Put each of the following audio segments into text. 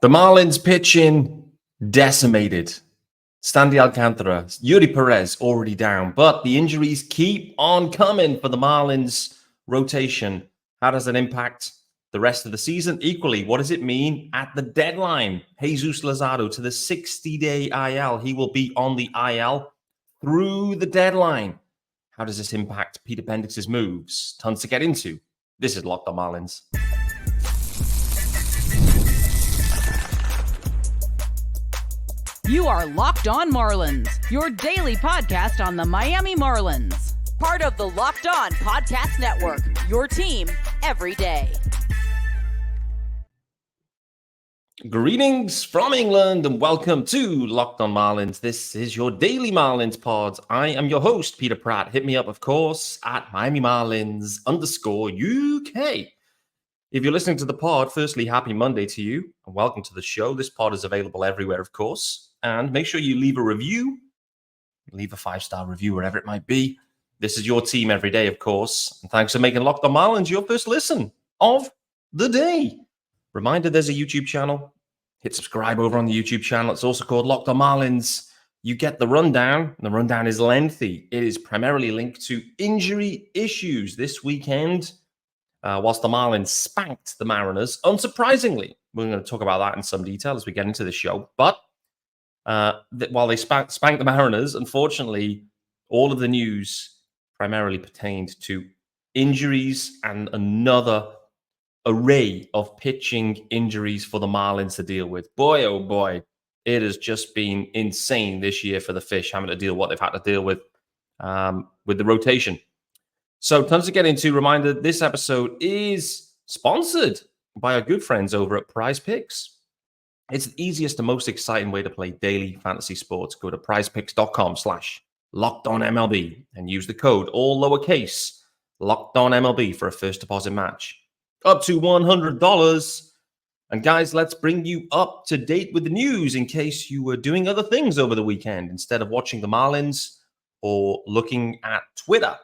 The Marlins pitching decimated. Sandy Alcantara, Yuri Perez already down, but the injuries keep on coming for the Marlins rotation. How does that impact the rest of the season? Equally, what does it mean at the deadline? Jesus Luzardo to the 60-day IL. He will be on the IL through the deadline. How does this impact Peter Bendix's moves? Tons to get into. This is Locked on Marlins. You are Locked on Marlins, your daily podcast on the Miami Marlins. Part of the Locked On Podcast Network, your team every day. Greetings from England and welcome to Locked on Marlins. This is your daily Marlins pod. I am your host, Peter Pratt. Hit me up, of course, at Miami Marlins _UK. If you're listening to the pod, firstly, happy Monday to you and welcome to the show. This pod is available everywhere, of course. And make sure you leave a review, leave a 5-star review wherever it might be. This is your team every day, of course. And thanks for making Locked on Marlins your first listen of the day. Reminder, there's a YouTube channel. Hit subscribe over on the YouTube channel. It's also called Locked on Marlins. You get the rundown, and the rundown is lengthy. It is primarily linked to injury issues this weekend. Whilst the Marlins spanked the Mariners, unsurprisingly. We're going to talk about that in some detail as we get into the show. But while they spanked the Mariners, unfortunately, all of the news primarily pertained to injuries and another array of pitching injuries for the Marlins to deal with. Boy, oh boy, it has just been insane this year for the Fish, having to deal with what they've had to deal with the rotation. So tons to get into. Reminder, this episode is sponsored by our good friends over at PrizePicks. It's the easiest and most exciting way to play daily fantasy sports. Go to prizepicks.com/LockedOnMLB and use the code, all lowercase, LockedOnMLB for a first deposit match. Up to $100. And guys, let's bring you up to date with the news in case you were doing other things over the weekend instead of watching the Marlins or looking at Twitter.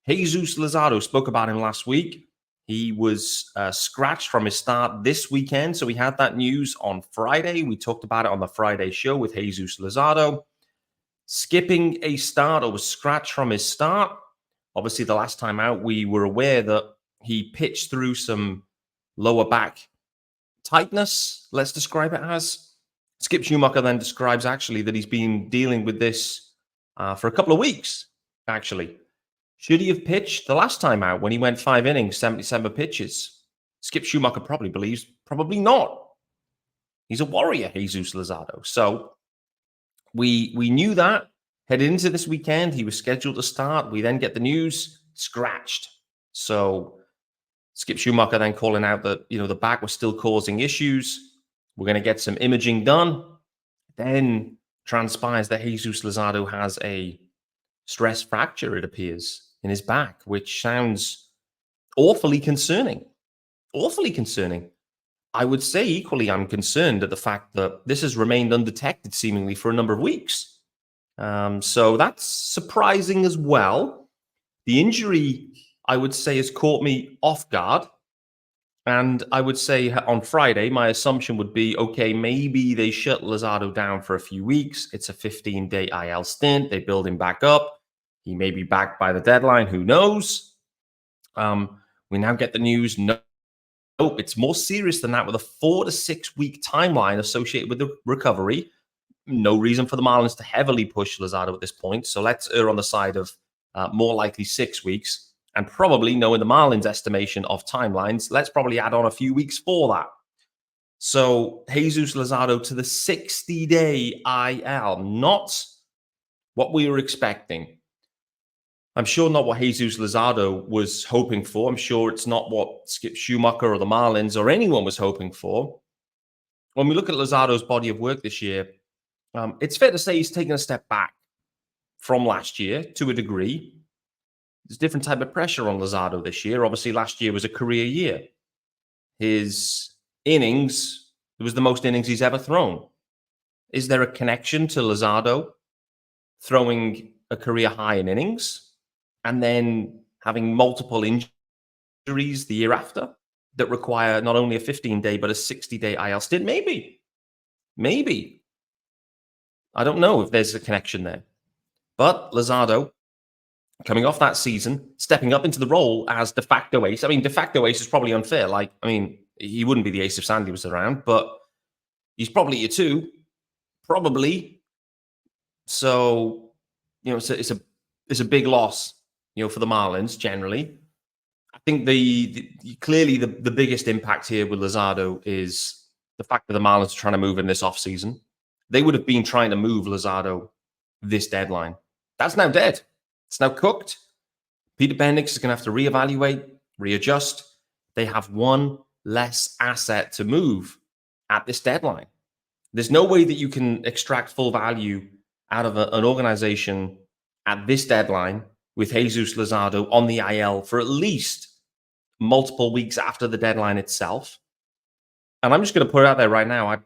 Jesus Luzardo, spoke about him last week. He was scratched from his start this weekend. So we had that news on Friday. We talked about it on the Friday show with Jesus Luzardo. Skipping a start or was scratched from his start. Obviously, the last time out, we were aware that he pitched through some lower back tightness, let's describe it as. Skip Schumacher then describes actually that he's been dealing with this for a couple of weeks, actually. Should he have pitched the last time out when he went 5 innings, 77 pitches? Skip Schumacher probably believes, probably not. He's a warrior, Jesus Luzardo. So we knew that. Headed into this weekend, he was scheduled to start. We then get the news, scratched. So Skip Schumacher then calling out that, the back was still causing issues. We're going to get some imaging done. Then transpires that Jesus Luzardo has a stress fracture, it appears, in his back, which sounds awfully concerning. Awfully concerning. I would say equally I'm concerned at the fact that this has remained undetected seemingly for a number of weeks. So that's surprising as well. The injury, I would say, has caught me off guard. And I would say on Friday, my assumption would be, okay, maybe they shut Luzardo down for a few weeks. It's a 15-day IL stint. They build him back up. He may be back by the deadline. Who knows? We now get the news. Nope, it's more serious than that with a 4 to 6 week timeline associated with the recovery. No reason for the Marlins to heavily push Luzardo at this point. So let's err on the side of more likely 6 weeks. And probably, knowing the Marlins' estimation of timelines, let's probably add on a few weeks for that. So Jesus Luzardo to the 60-day IL. Not what we were expecting. I'm sure not what Jesus Luzardo was hoping for. I'm sure it's not what Skip Schumacher or the Marlins or anyone was hoping for. When we look at Luzardo's body of work this year, it's fair to say he's taken a step back from last year to a degree. There's a different type of pressure on Luzardo this year. Obviously, last year was a career year. His innings, it was the most innings he's ever thrown. Is there a connection to Luzardo throwing a career high in innings and then having multiple injuries the year after? that require not only a 15-day, but a 60-day IL stint? Maybe. I don't know if there's a connection there. But Luzardo, coming off that season, stepping up into the role as de facto ace. I mean, de facto ace is probably unfair. Like, I mean, he wouldn't be the ace if Sandy was around, but he's probably your 2. Probably. So, you know, it's a big loss, you know, for the Marlins generally. I think clearly the biggest impact here with Luzardo is the fact that the Marlins are trying to move in this offseason. They would have been trying to move Luzardo this deadline. That's now dead. It's now cooked. Peter Bendix is going to have to reevaluate, readjust. They have one less asset to move at this deadline. There's no way that you can extract full value out of an organization at this deadline with Jesus Luzardo on the IL for at least multiple weeks after the deadline itself. And I'm just going to put it out there right now.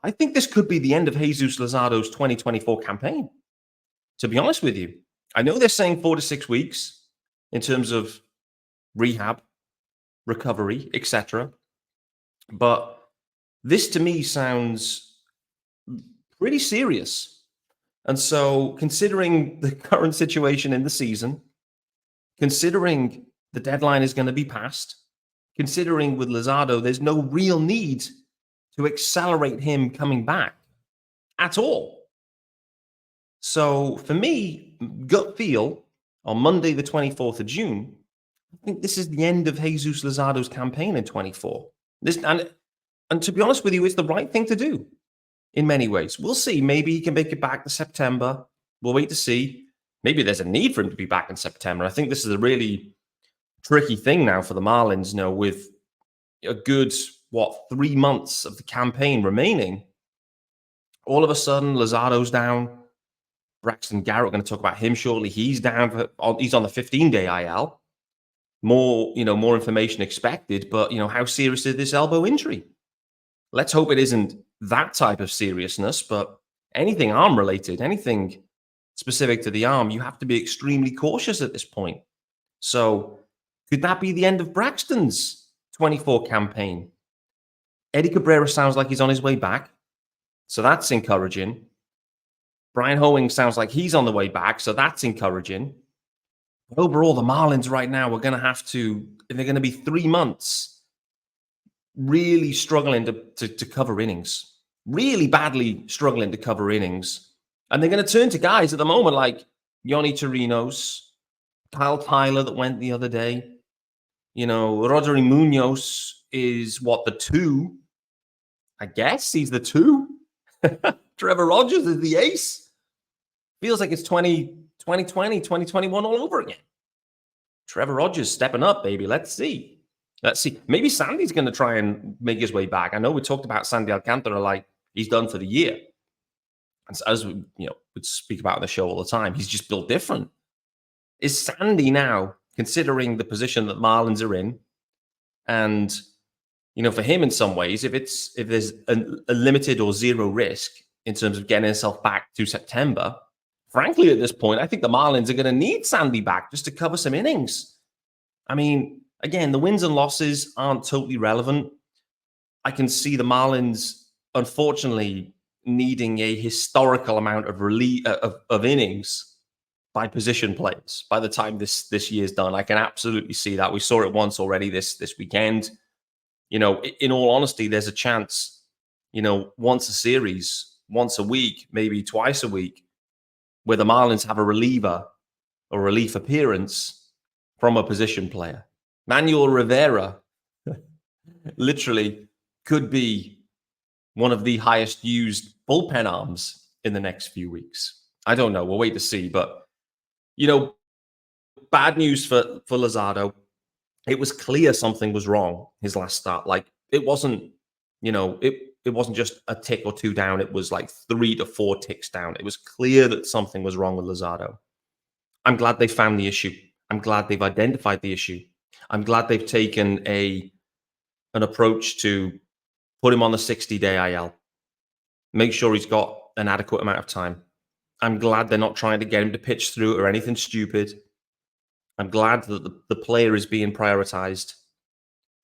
I think this could be the end of Jesus Luzardo's 2024 campaign, to be honest with you. I know they're saying 4 to 6 weeks in terms of rehab, recovery, etc. But this to me sounds pretty serious. And so considering the current situation in the season, considering the deadline is going to be passed, considering with Luzardo, there's no real need to accelerate him coming back at all. So for me, gut feel, on Monday, the 24th of June, I think this is the end of Jesus Luzardo's campaign in 24. And to be honest with you, it's the right thing to do in many ways. We'll see. Maybe he can make it back to September. We'll wait to see. Maybe there's a need for him to be back in September. I think this is a really tricky thing now for the Marlins, you know, with a good, 3 months of the campaign remaining. All of a sudden, Luzardo's down. Braxton Garrett, we're going to talk about him shortly. He's down. He's on the 15-day IL. More information expected. But, how serious is this elbow injury? Let's hope it isn't that type of seriousness. But anything arm-related, anything specific to the arm, you have to be extremely cautious at this point. So could that be the end of Braxton's 24 campaign? Eddie Cabrera sounds like he's on his way back. So that's encouraging. Brian Hoeing sounds like he's on the way back, so that's encouraging. But overall, the Marlins right now are going to they're going to be 3 months really struggling to cover innings, really badly struggling to cover innings. And they're going to turn to guys at the moment like Yonny Chirinos, Kyle Tyler that went the other day. Rodri Munoz is the 2? I guess he's the 2. Trevor Rogers is the ace. Feels like it's 2020, 2021 all over again. Trevor Rogers stepping up, baby. Let's see. Maybe Sandy's going to try and make his way back. I know we talked about Sandy Alcantara like he's done for the year. And as we would speak about on the show all the time, he's just built different. Is Sandy now, considering the position that Marlins are in, and for him in some ways, if there's a limited or zero risk in terms of getting himself back to September, frankly, at this point, I think the Marlins are going to need Sandy back just to cover some innings. I mean, again, the wins and losses aren't totally relevant. I can see the Marlins, unfortunately, needing a historical amount of innings by position players by the time this year's done. I can absolutely see that. We saw it once already this weekend. In all honesty, there's a chance, once a series, once a week, maybe twice a week, where the Marlins have a reliever or relief appearance from a position player. Manuel Rivera literally could be one of the highest used bullpen arms in the next few weeks. I don't know. We'll wait to see. But, bad news for Luzardo. It was clear something was wrong his last start. Like, it wasn't, it wasn't just a tick or 2 down. It was like 3 to 4 ticks down. It was clear that something was wrong with Luzardo. I'm glad they found the issue. I'm glad they've identified the issue. I'm glad they've taken an approach to put him on the 60-day IL. Make sure he's got an adequate amount of time. I'm glad they're not trying to get him to pitch through it or anything stupid. I'm glad that the player is being prioritized.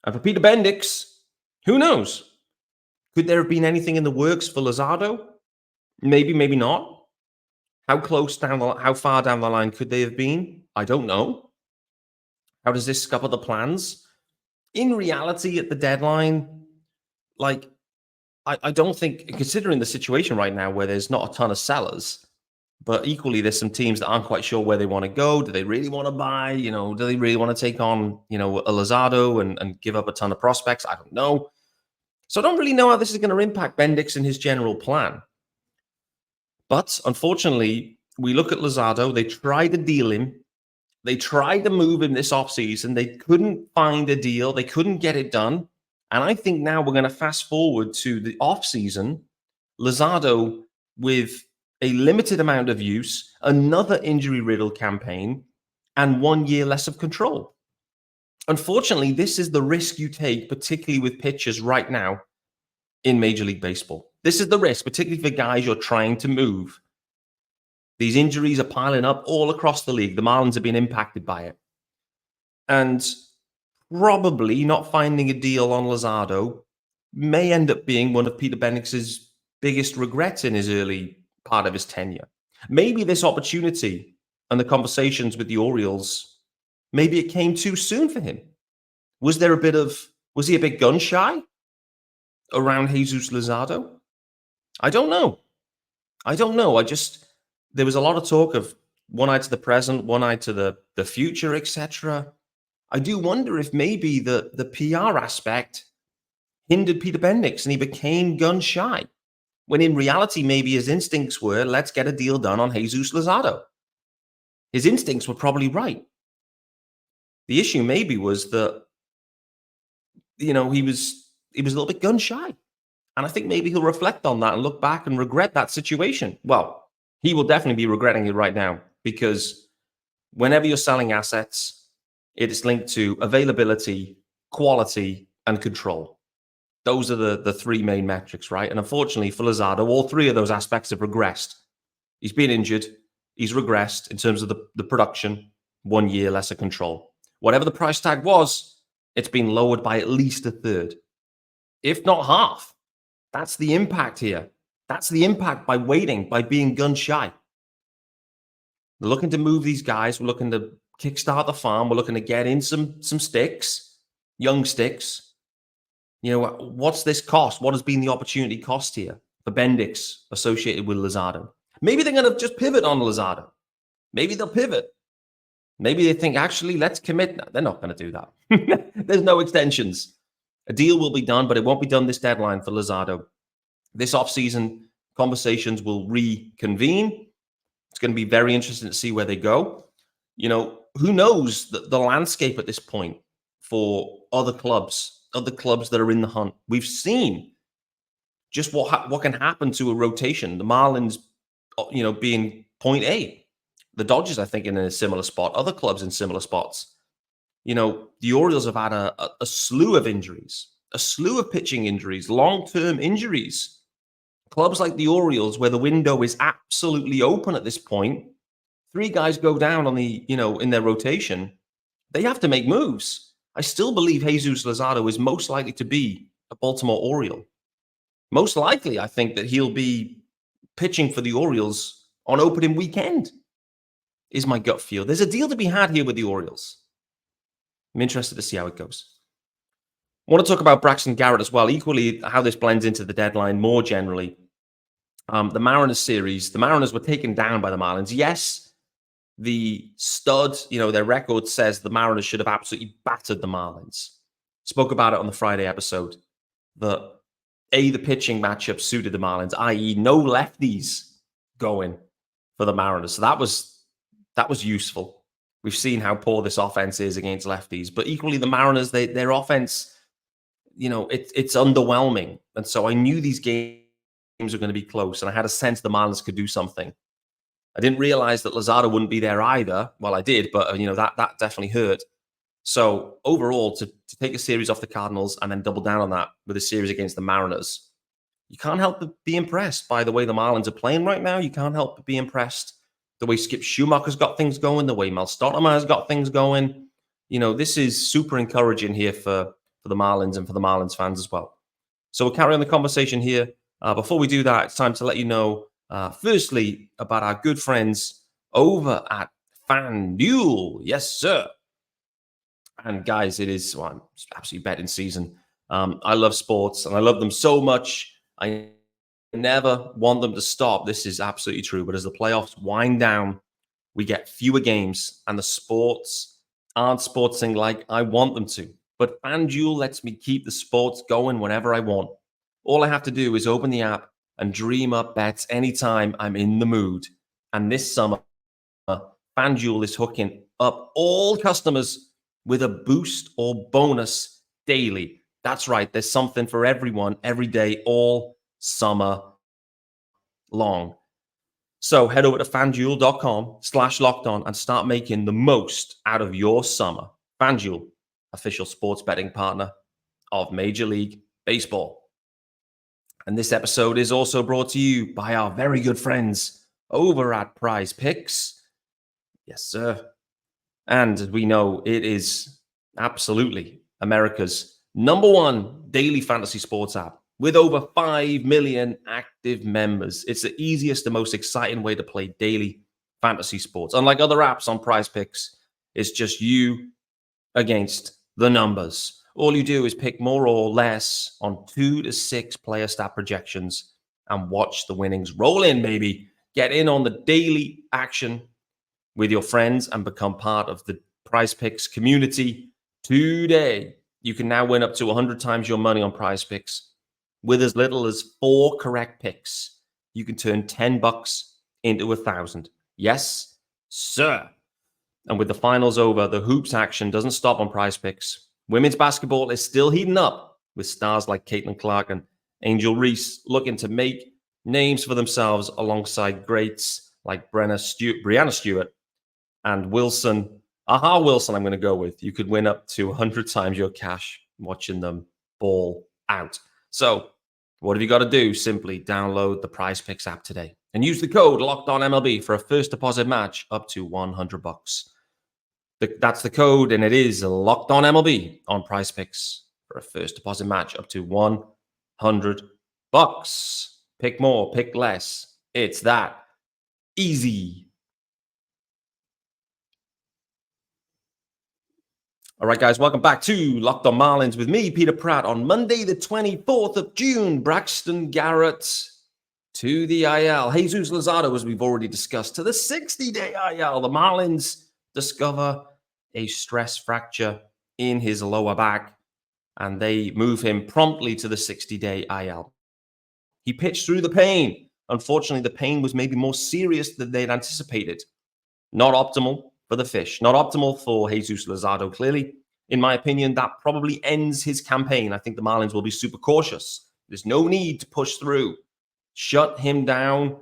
And for Peter Bendix, who knows? Could there have been anything in the works for Luzardo? Maybe, maybe not. How far down the line could they have been? I don't know. How does this scupper the plans? In reality, at the deadline, like, I don't think, considering the situation right now where there's not a ton of sellers, but equally there's some teams that aren't quite sure where they want to go. Do they really want to buy? Do they really want to take on, a Luzardo and give up a ton of prospects? I don't know. So I don't really know how this is going to impact Bendix and his general plan. But unfortunately, we look at Luzardo. They tried to deal him. They tried to move him this offseason. They couldn't find a deal. They couldn't get it done. And I think now we're going to fast forward to the offseason. Luzardo with a limited amount of use, another injury-riddled campaign, and 1 year less of control. Unfortunately, this is the risk you take, particularly with pitchers right now in Major League Baseball. This is the risk, particularly for guys you're trying to move. These injuries are piling up all across the league. The Marlins have been impacted by it. And probably not finding a deal on Luzardo may end up being one of Peter Bendix's biggest regrets in his early part of his tenure. Maybe this opportunity and the conversations with the Orioles, maybe it came too soon for him. Was he a bit gun shy around Jesus Luzardo? I don't know. There was a lot of talk of one eye to the present, one eye to the future, etc. I do wonder if maybe the PR aspect hindered Peter Bendix and he became gun shy, when in reality, maybe his instincts were, let's get a deal done on Jesus Luzardo. His instincts were probably right. The issue maybe was that, he was a little bit gun shy. And I think maybe he'll reflect on that and look back and regret that situation. Well, he will definitely be regretting it right now, because whenever you're selling assets, it is linked to availability, quality, and control. Those are the three main metrics, right? And unfortunately for Luzardo, all three of those aspects have regressed. He's been injured. He's regressed in terms of the production, 1 year lesser control. Whatever the price tag was, it's been lowered by at least a third, if not half. That's the impact here. That's the impact by waiting, by being gun shy. We're looking to move these guys. We're looking to kickstart the farm. We're looking to get in some sticks, young sticks. What's this cost? What has been the opportunity cost here for Bendix associated with Luzardo? Maybe they're going to just pivot on Luzardo. Maybe they'll pivot. Maybe they think, actually, let's commit. No, they're not going to do that. There's no extensions. A deal will be done, but it won't be done this deadline for Luzardo. This offseason, conversations will reconvene. It's going to be very interesting to see where they go. Who knows the landscape at this point for other clubs that are in the hunt. We've seen just what can happen to a rotation. The Marlins, being point A. The Dodgers, I think, in a similar spot. Other clubs in similar spots. The Orioles have had a slew of injuries, a slew of pitching injuries, long-term injuries. Clubs like the Orioles, where the window is absolutely open at this point, 3 guys go down on in their rotation. They have to make moves. I still believe Jesus Luzardo is most likely to be a Baltimore Oriole. Most likely, I think that he'll be pitching for the Orioles on opening weekend, is my gut feel. There's a deal to be had here with the Orioles. I'm interested to see how it goes. I want to talk about Braxton Garrett as well, equally how this blends into the deadline more generally. The Mariners series, the Mariners were taken down by the Marlins. Yes, the stud, their record says the Mariners should have absolutely battered the Marlins. Spoke about it on the Friday episode. The pitching matchup suited the Marlins, i.e. no lefties going for the Mariners. So that was useful. We've seen how poor this offense is against lefties, but equally the Mariners, their offense, it's underwhelming. And so I knew these games were going to be close, and I had a sense the Marlins could do something. I didn't realize that Luzardo wouldn't be there either. Well, I did, but that definitely hurt. So overall, to take a series off the Cardinals and then double down on that with a series against the Mariners, you can't help but be impressed by the way the Marlins are playing right now. You can't help but be impressed the way Skip Schumacher's got things going, the way Mel Stottlemyre's got things going. This is super encouraging here for for the Marlins and for the Marlins fans as well. So we'll carry on the conversation here. Before we do that, it's time to let you know, firstly, about our good friends over at FanDuel. Yes, sir. And guys, it is absolutely betting season. I love sports and I love them so much. I never want them to stop. This is absolutely true. But as the playoffs wind down, we get fewer games and the sports aren't sportsing like I want them to. But FanDuel lets me keep the sports going whenever I want. All I have to do is open the app and dream up bets anytime I'm in the mood. And this summer, FanDuel is hooking up all customers with a boost or bonus daily. That's right. There's something for everyone every day, all summer long. So head over to FanDuel.com/lockedon and start making the most out of your summer. FanDuel, official sports betting partner of Major League Baseball. And this episode is also brought to you by our very good friends over at PrizePicks. Yes, sir. And as we know, it is absolutely America's #1 daily fantasy sports app with over 5 million active members. It's the easiest and most exciting way to play daily fantasy sports. Unlike other apps on PrizePicks, it's just you against the numbers. All you do is pick more or less on 2 to 6 player stat projections and watch the winnings roll in, baby. Get in on the daily action with your friends and become part of the PrizePicks community today. You can now win up to 100 times your money on PrizePicks with as little as 4 correct picks. You can turn $10 into 1,000. Yes, sir. And with the finals over, the hoops action doesn't stop on PrizePicks. Women's basketball is still heating up with stars like Caitlin Clark and Angel Reese looking to make names for themselves alongside greats like Brianna Stewart and Wilson. Wilson, I'm going to go with. You could win up to 100 times your cash watching them ball out. So what have you got to do? Simply download the PrizePicks app today and use the code LOCKEDONMLB for a first deposit match up to $100. That's the code, and it is LOCKEDONMLB on PrizePicks for a first deposit match up to $100. Pick more, pick less. It's that easy. All right, guys, welcome back to Locked On Marlins with me, Peter Pratt. On Monday, the 24th of June, Braxton Garrett to the IL. Jesus Luzardo, as we've already discussed, to the 60-day IL. The Marlins discover a stress fracture in his lower back, and they move him promptly to the 60-day IL. He pitched through the pain. Unfortunately, the pain was maybe more serious than they'd anticipated. Not optimal for the fish. Not optimal for Jesus Luzardo, clearly. In my opinion, that probably ends his campaign. I think the Marlins will be super cautious. There's no need to push through. Shut him down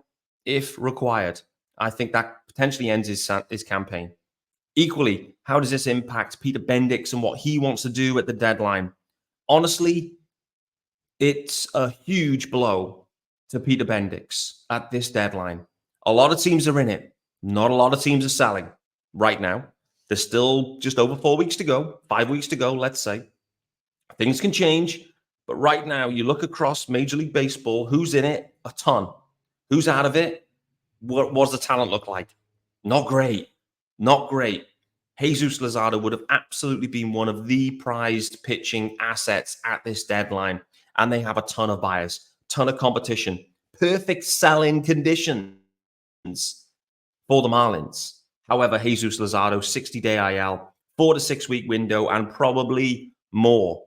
if required. I think that potentially ends his campaign. Equally, how does this impact Peter Bendix and what he wants to do at the deadline? Honestly, it's a huge blow to Peter Bendix at this deadline. A lot of teams are in it. Not a lot of teams are selling right now. There's still just over 4 weeks to go, 5 weeks to go, let's say. Things can change, but right now you look across Major League Baseball, who's in it? A ton. Who's out of it? What does the talent look like? Not great. Not great. Jesus Luzardo would have absolutely been one of the prized pitching assets at this deadline, and they have a ton of buyers, ton of competition, perfect selling conditions for the Marlins. However, Jesus Luzardo, 60-day IL, 4 to 6 week window, and probably more.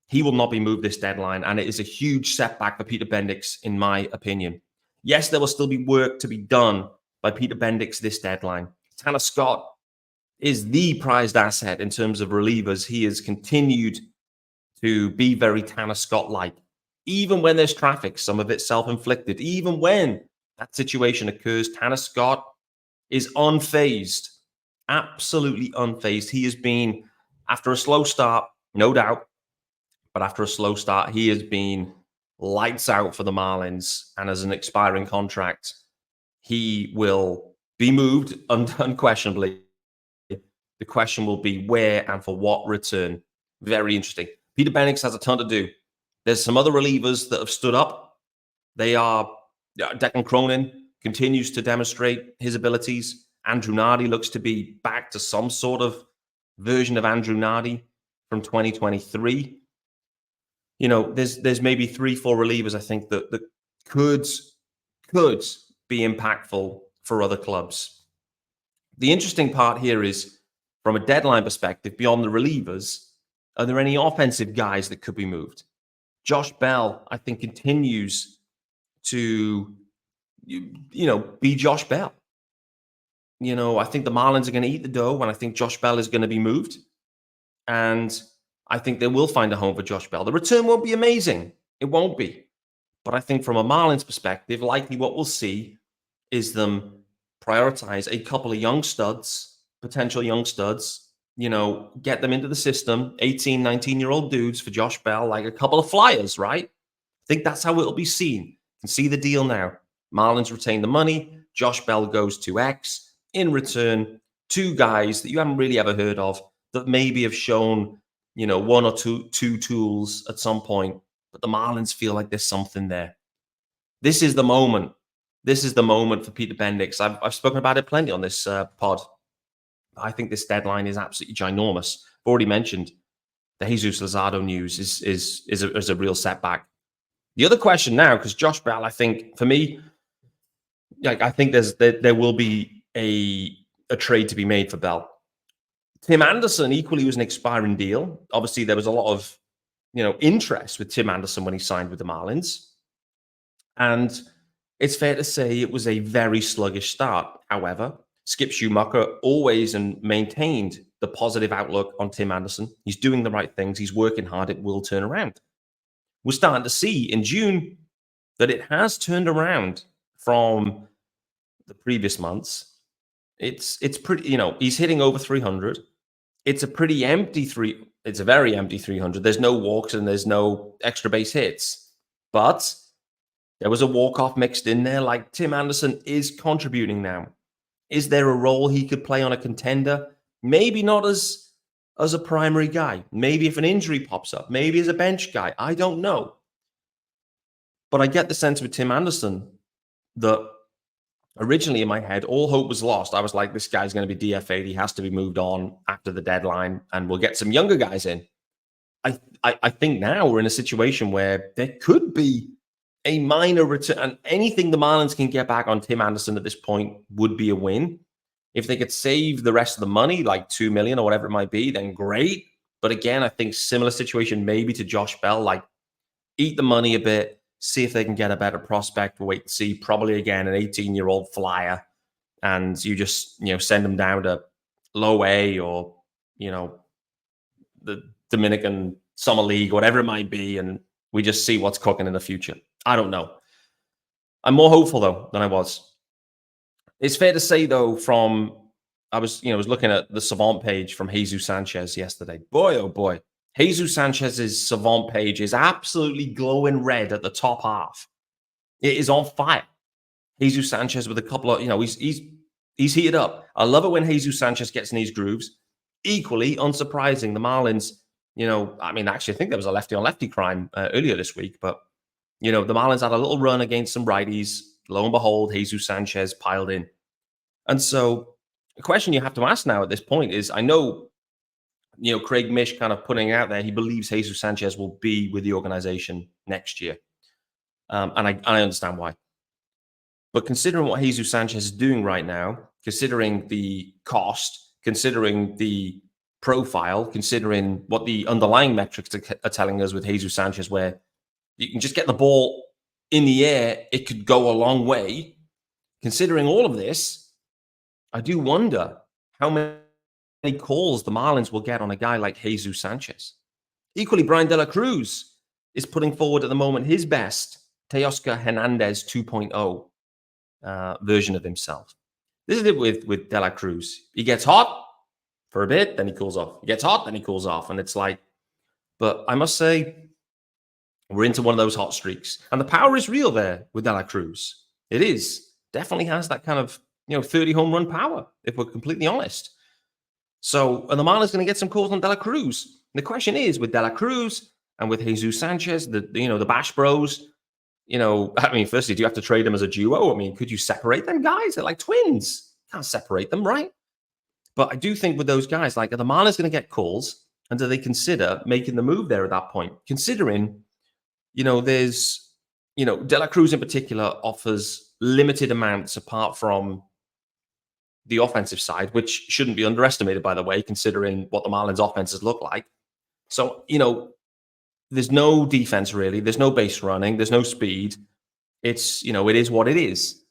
He will not be moved this deadline, and it is a huge setback for Peter Bendix, in my opinion. Yes, there will still be work to be done by Peter Bendix this deadline. Tanner Scott is the prized asset in terms of relievers. He has continued to be very Tanner Scott-like. Even when there's traffic, some of it self-inflicted, even when that situation occurs, Tanner Scott is unfazed, absolutely unfazed. He has been, after a slow start, no doubt, but after a slow start, he has been lights out for the Marlins. And as an expiring contract, he will be moved unquestionably. The question will be where and for what return. Very interesting. Peter Bendix has a ton to do. There's some other relievers that have stood up. They are Declan Cronin continues to demonstrate his abilities. Andrew Nardi looks to be back to some sort of version of Andrew Nardi from 2023. There's maybe 3-4 relievers I think that could be impactful for other clubs. The interesting part here is, from a deadline perspective, beyond the relievers, are there any offensive guys that could be moved? Josh Bell, I think, continues to, be Josh Bell. I think the Marlins are going to eat the dough, and I think Josh Bell is going to be moved. And I think they will find a home for Josh Bell. The return won't be amazing. It won't be. But I think from a Marlins perspective, likely what we'll see is them prioritize a couple of young studs, potential young studs, get them into the system, 18, 19-year-old dudes for Josh Bell, like a couple of flyers, right? I think that's how it'll be seen. You can see the deal now. Marlins retain the money. Josh Bell goes to X. In return, 2 guys that you haven't really ever heard of that maybe have shown, 1 or 2 tools at some point. But the Marlins feel like there's something there. This is the moment. This is the moment for Peter Bendix. I've spoken about it plenty on this pod. I think this deadline is absolutely ginormous. I've already mentioned the Jesus Luzardo news is a real setback. The other question now, because Josh Bell, I think, for me, I think there will be a trade to be made for Bell. Tim Anderson equally was an expiring deal. Obviously, there was a lot of interest with Tim Anderson when he signed with the Marlins. And it's fair to say it was a very sluggish start. However, Skip Schumacher always maintained the positive outlook on Tim Anderson. He's doing the right things. He's working hard. It will turn around. We're starting to see in June that it has turned around from the previous months. It's pretty, he's hitting over 300. It's a pretty empty it's a very empty 300. There's no walks and there's no extra base hits. But there was a walk-off mixed in there. Like, Tim Anderson is contributing now. Is there a role he could play on a contender? Maybe not as a primary guy. Maybe if an injury pops up. Maybe as a bench guy. I don't know. But I get the sense with Tim Anderson that originally in my head, all hope was lost. I was like, this guy's going to be DFA'd. He has to be moved on after the deadline, and we'll get some younger guys in. I think now we're in a situation where there could be a minor return, and anything the Marlins can get back on Tim Anderson at this point would be a win. If they could save the rest of the money, like $2 million or whatever it might be, then great. But again, I think similar situation maybe to Josh Bell, like eat the money a bit, see if they can get a better prospect, wait and see, probably again, an 18-year-old flyer, and you just, send them down to low A or, the Dominican Summer League, whatever it might be, and we just see what's cooking in the future. I don't know. I'm more hopeful, though, than I was. It's fair to say, though, I was looking at the Savant page from Jesus Sanchez yesterday. Boy, oh boy. Jesus Sanchez's Savant page is absolutely glowing red at the top half. It is on fire. Jesus Sanchez with a couple of, he's heated up. I love it when Jesus Sanchez gets in these grooves. Equally unsurprising, the Marlins, actually, I think there was a lefty-on-lefty crime earlier this week, but, the Marlins had a little run against some righties. Lo and behold, Jesus Sanchez piled in. And so the question you have to ask now at this point is, I know, Craig Mish kind of putting out there, he believes Jesus Sanchez will be with the organization next year. And I understand why. But considering what Jesus Sanchez is doing right now, considering the cost, considering the profile, considering what the underlying metrics are telling us with Jesus Sanchez, where you can just get the ball in the air, it could go a long way. Considering all of this, I do wonder how many calls the Marlins will get on a guy like Jesus Sanchez. Equally, Brian De La Cruz is putting forward at the moment his best Teoscar Hernandez 2.0 version of himself. This is it with De La Cruz. He gets hot for a bit, then he cools off. He gets hot, then he cools off. And it's like, but I must say, we're into one of those hot streaks. And the power is real there with De La Cruz. It is. Definitely has that kind of, 30 home run power, if we're completely honest. So, and the Marlins going to get some calls on De La Cruz. The question is with De La Cruz and with Jesus Sanchez, the Bash Bros. I mean, firstly, do you have to trade them as a duo? I mean, could you separate them guys? They're like twins. Can't separate them, right? But I do think with those guys, like, are the Marlins going to get calls? And do they consider making the move there at that point? Considering, there's, De La Cruz in particular offers limited amounts apart from the offensive side, which shouldn't be underestimated, by the way, considering what the Marlins offenses look like. So, there's no defense really. There's no base running. There's no speed. It's, it is what it is.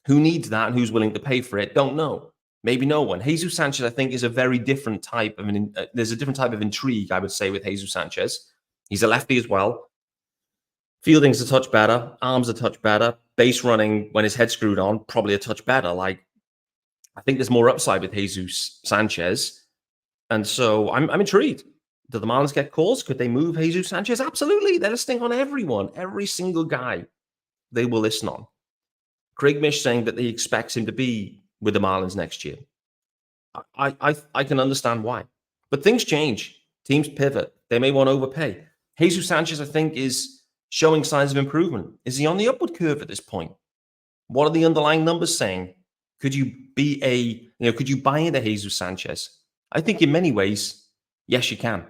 Who needs that and who's willing to pay for it? Don't know. Maybe no one. Jesus Sanchez, I think, is a very different type of there's a different type of intrigue, I would say, with Jesus Sanchez. He's a lefty as well. Fielding's a touch better. Arms a touch better. Base running, when his head's screwed on, probably a touch better. Like, I think there's more upside with Jesus Sanchez. And so I'm intrigued. Do the Marlins get calls? Could they move Jesus Sanchez? Absolutely. They're listening on everyone. Every single guy they will listen on. Craig Mish saying that he expects him to be with the Marlins next year. I can understand why. But things change. Teams pivot. They may want to overpay. Jesus Sanchez, I think, is showing signs of improvement. Is he on the upward curve at this point? What are the underlying numbers saying? Could you could you buy into Jesus Sanchez? I think in many ways, yes, you can.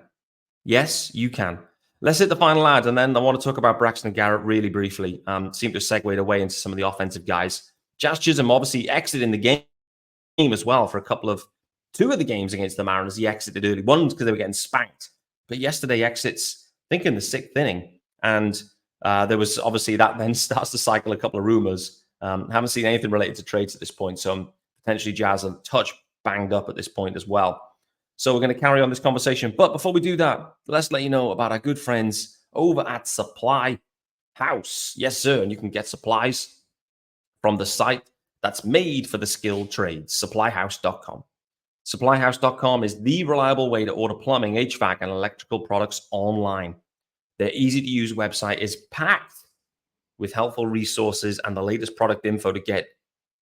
Yes, you can. Let's hit the final ad, and then I want to talk about Braxton Garrett really briefly. Seem to have segued away into some of the offensive guys. Jazz Chisholm obviously exited the game as well for two of the games against the Mariners. He exited early. One because they were getting spanked, but yesterday exits, I think in the 6th inning. And there was obviously that then starts to cycle a couple of rumors. Haven't seen anything related to trades at this point, so potentially Jazz a touch banged up at this point as well. So we're going to carry on this conversation. But before we do that, let's let you know about our good friends over at SupplyHouse. Yes, sir. And you can get supplies from the site that's made for the skilled trades, supplyhouse.com. Supplyhouse.com is the reliable way to order plumbing, HVAC, and electrical products online. Their easy-to-use website is packed with helpful resources and the latest product info to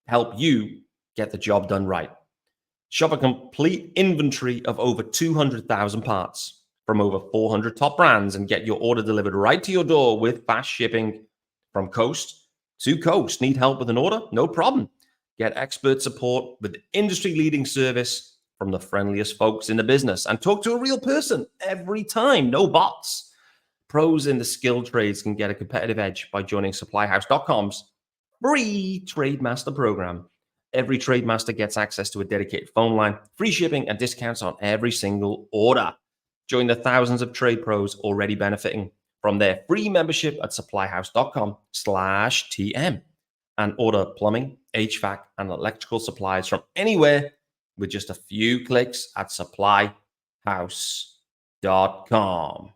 help you get the job done right. Shop a complete inventory of over 200,000 parts from over 400 top brands and get your order delivered right to your door with fast shipping from coast to coast. Need help with an order? No problem. Get expert support with industry-leading service from the friendliest folks in the business and talk to a real person every time. No bots. Pros in the skilled trades can get a competitive edge by joining SupplyHouse.com's free Trade Master program. Every Trade Master gets access to a dedicated phone line, free shipping, and discounts on every single order. Join the thousands of trade pros already benefiting from their free membership at supplyhouse.com/TM and order plumbing, HVAC, and electrical supplies from anywhere with just a few clicks at supplyhouse.com.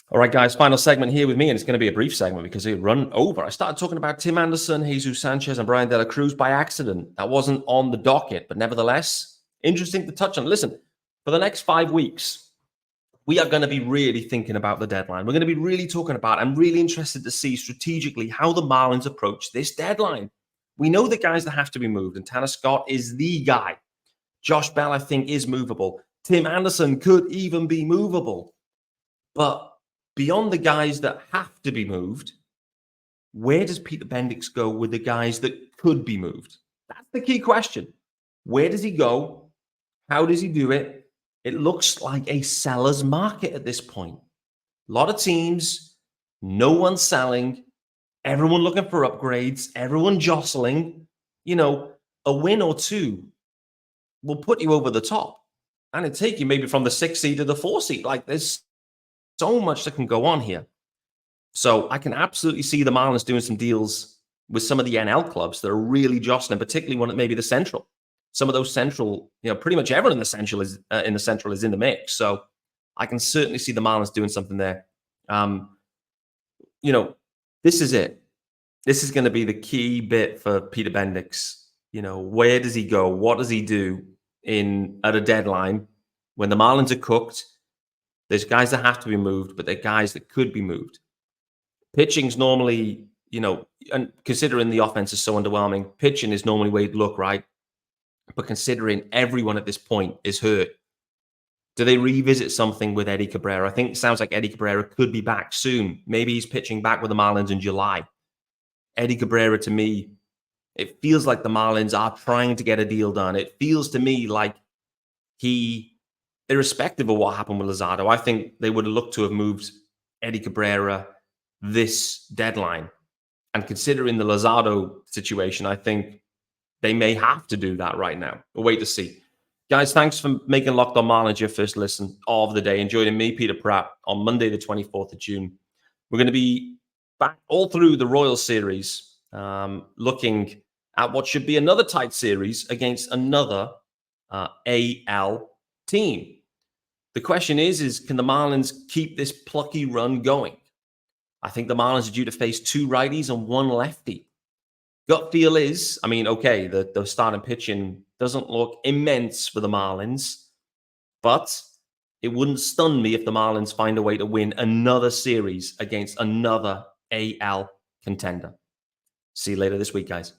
All right, guys, final segment here with me, and it's going to be a brief segment because it run over. I started talking about Tim Anderson, Jesus Sanchez, and Brian De La Cruz by accident. That wasn't on the docket, but nevertheless, interesting to touch on. Listen, for the next 5 weeks, we are going to be really thinking about the deadline. We're going to be really talking about, I'm really interested to see strategically how the Marlins approach this deadline. We know the guys that have to be moved, and Tanner Scott is the guy. Josh Bell, I think, is movable. Tim Anderson could even be movable. But beyond the guys that have to be moved, where does Peter Bendix go with the guys that could be moved? That's the key question. Where does he go? How does he do it? It looks like a seller's market at this point. A lot of teams, no one selling, everyone looking for upgrades, everyone jostling. A win or two will put you over the top. And it'll take you maybe from the 6th seed to the 4th seed. Like, there's so much that can go on here. So I can absolutely see the Marlins doing some deals with some of the NL clubs that are really jostling, particularly one at maybe the Central. Some of those Central, pretty much everyone in the Central is in the mix. So I can certainly see the Marlins doing something there. This is it. This is going to be the key bit for Peter Bendix. Where does he go? What does he do at a deadline when the Marlins are cooked? There's guys that have to be moved, but they're guys that could be moved. Pitching's normally, and considering the offense is so underwhelming, pitching is normally where you'd look, right? But considering everyone at this point is hurt, do they revisit something with Eddie Cabrera? I think it sounds like Eddie Cabrera could be back soon. Maybe he's pitching back with the Marlins in July. Eddie Cabrera, to me, it feels like the Marlins are trying to get a deal done. It feels to me like irrespective of what happened with Luzardo, I think they would have looked to have moved Eddie Cabrera this deadline. And considering the Luzardo situation, I think they may have to do that right now. We'll wait to see. Guys, thanks for making Locked On Marlins your first listen of the day and joining me, Peter Pratt, on Monday, the 24th of June. We're going to be back all through the Royals series, looking at what should be another tight series against another AL team. The question is can the Marlins keep this plucky run going? I think the Marlins are due to face 2 righties and 1 lefty. Gut feel is, okay, the starting pitching doesn't look immense for the Marlins, but it wouldn't stun me if the Marlins find a way to win another series against another AL contender. See you later this week, guys.